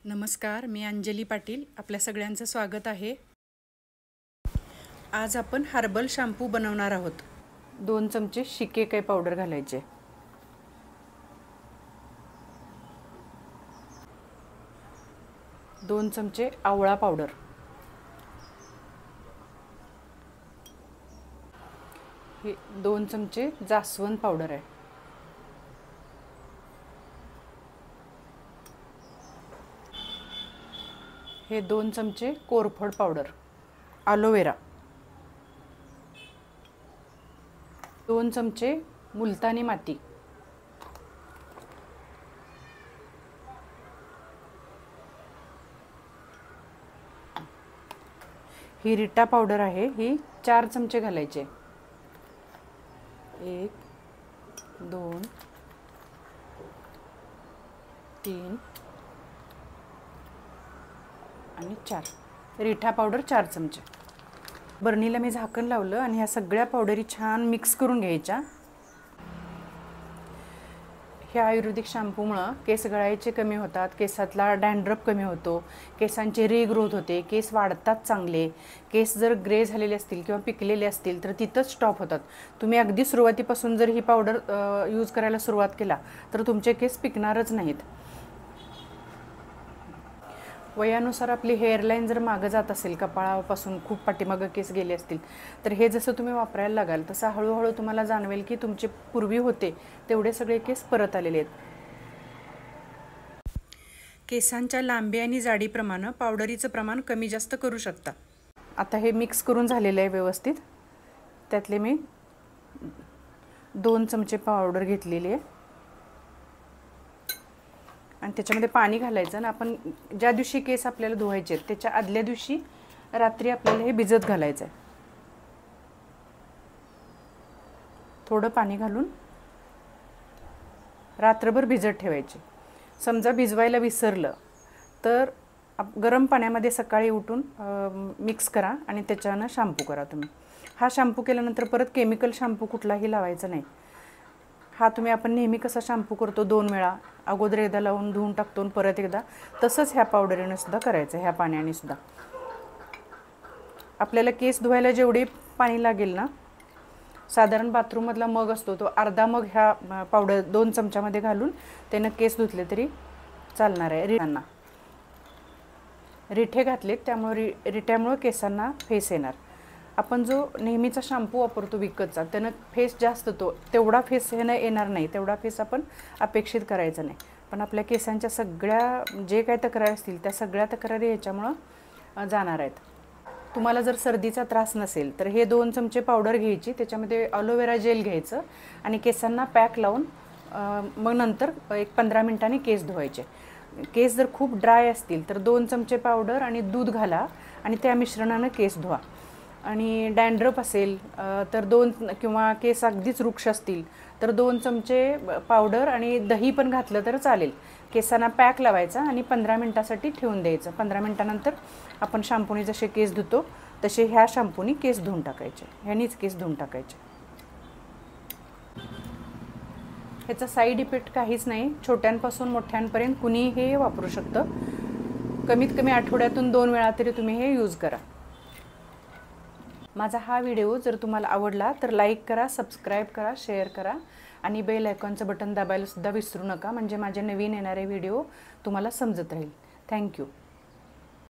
नमस्कार, मी अंजली पाटील. आपल्या सगळ्यांचं स्वागत आहे. आज आपण हर्बल शॅम्पू बनवणार आहोत. 2 चमचे शिकेकाई पावडर घालायचे. दोन चमचे आवळा पावडर. हे 2 चमचे जास्वंद पावडर आहे. हे 2 चमचे कोरफड पावडर. ॲलोवेरा. 2 चमचे मुलतानी माती. ही रिटा पावडर आहे, ही 4 चमचे घालायचे. 1 2 3 आणि 4. रिठा पावडर 4 चमचे. बर्नीला मी झाकण लावलं आणि ह्या सगळ्या पावडरी छान मिक्स करून घ्यायच्या. ह्या आयुर्वेदिक शॅम्पूमुळे केस गळायचे कमी होतात, केसातला डॅन्ड्रफ कमी होतो, केसांचे रिग्रोथ होते, केस वाढतात चांगले. केस जर ग्रे झालेले असतील किंवा पिकलेले असतील तर तिथंच स्टॉप होतात. तुम्ही अगदी सुरुवातीपासून जर ही पावडर यूज करायला सुरुवात केला तर तुमचे केस पिकणारच नाहीत. वयानुसार आपली हेअरलाईन जर मागं जात असेल, कपाळापासून खूप पाठीमागं केस गेले असतील, तर हे जसं तुम्ही वापरायला लागाल तसं हळूहळू तुम्हाला जाणवेल की तुमचे पूर्वी होते तेवढे सगळे केस परत आलेले आहेत. केसांच्या लांबी आणि जाडीप्रमाणे पावडरीचं प्रमाण कमी जास्त करू शकता. आता हे मिक्स करून झालेलं आहे व्यवस्थित. त्यातले मी 2 चमचे पावडर घेतलेली आहे आणि त्याच्यामध्ये पाणी घालायचं. आणि आपण ज्या दिवशी केस आपल्याला धुवायचे आहेत त्याच्या आदल्या दिवशी रात्री आपल्याला हे भिजत घालायचं आहे. थोडं पाणी घालून रात्रभर भिजत ठेवायचे. समजा भिजवायला विसरलं तर गरम पाण्यामध्ये सकाळी उठून मिक्स करा आणि त्याच्यानं शॅम्पू करा तुम्ही. हा शॅम्पू केल्यानंतर परत केमिकल शॅम्पू कुठलाही लावायचा नाही. हा तुम्ही आपण नेहमी कसा शॅम्पू करतो 2 वेळा, अगोदर एकदा लावून धुवून टाकतो आणि परत एकदा, तसंच ह्या पावडरीनं सुद्धा करायचं. ह्या पाण्याने सुद्धा आपल्याला केस धुवायला जेवढे पाणी लागेल ना, साधारण बाथरूममधला मग असतो तो अर्धा मग ह्या पावडर 2 चमच्यामध्ये घालून त्यानं केस धुतले तरी चालणार आहे. रिठे घातलेत त्यामुळे रिठ्यामुळे केसांना फेस येणार. आपण जो नेहमीचा शॅम्पू वापरतो विकतचा त्यानं फेस जास्त तेवढा फेस ह्यानं येणार नाही. तेवढा फेस आपण अपेक्षित करायचा नाही. पण आपल्या केसांच्या सगळ्या जे काही तक्रारी असतील त्या सगळ्या तक्रारी ह्याच्यामुळं जाणार आहेत. तुम्हाला जर सर्दीचा त्रास नसेल तर हे 2 चमचे पावडर घ्यायची, त्याच्यामध्ये ॲलोवेरा जेल घ्यायचं आणि केसांना पॅक लावून मग नंतर एक 15 मिनिटांनी केस धुवायचे. केस जर खूप ड्राय असतील तर 2 चमचे पावडर आणि दूध घाला आणि त्या मिश्रणानं केस धुवा. आणि डॅन्ड्रफ असेल तर 2 किंवा केस अगदीच रुक्ष असतील तर 2 चमचे पावडर आणि दही पण घातलं तर चालेल. केसांना पॅक लावायचा आणि 15 मिनिटासाठी ठेवून द्यायचं. 15 मिनिटानंतर आपण शॅम्पूने जसे केस धुतो तसे ह्या शॅम्पूने केस धुवून टाकायचे. ह्यानीच केस धुवून टाकायचे. ह्याचा साईड इफेक्ट काहीच नाही. छोट्यांपासून मोठ्यांपर्यंत कुणीही हे वापरू शकतं. कमीत कमी आठवड्यातून 2 वेळा तरी तुम्ही हे यूज करा. माझा हा व्हिडिओ जर तुम्हाला आवडला तर लाईक करा, सबस्क्राईब करा, शेअर करा आणि बेल आयकॉनचं बटन दाबायला सुद्धा विसरू नका, म्हणजे माझे नवीन येणारे व्हिडिओ तुम्हाला समजत राहील. थँक्यू.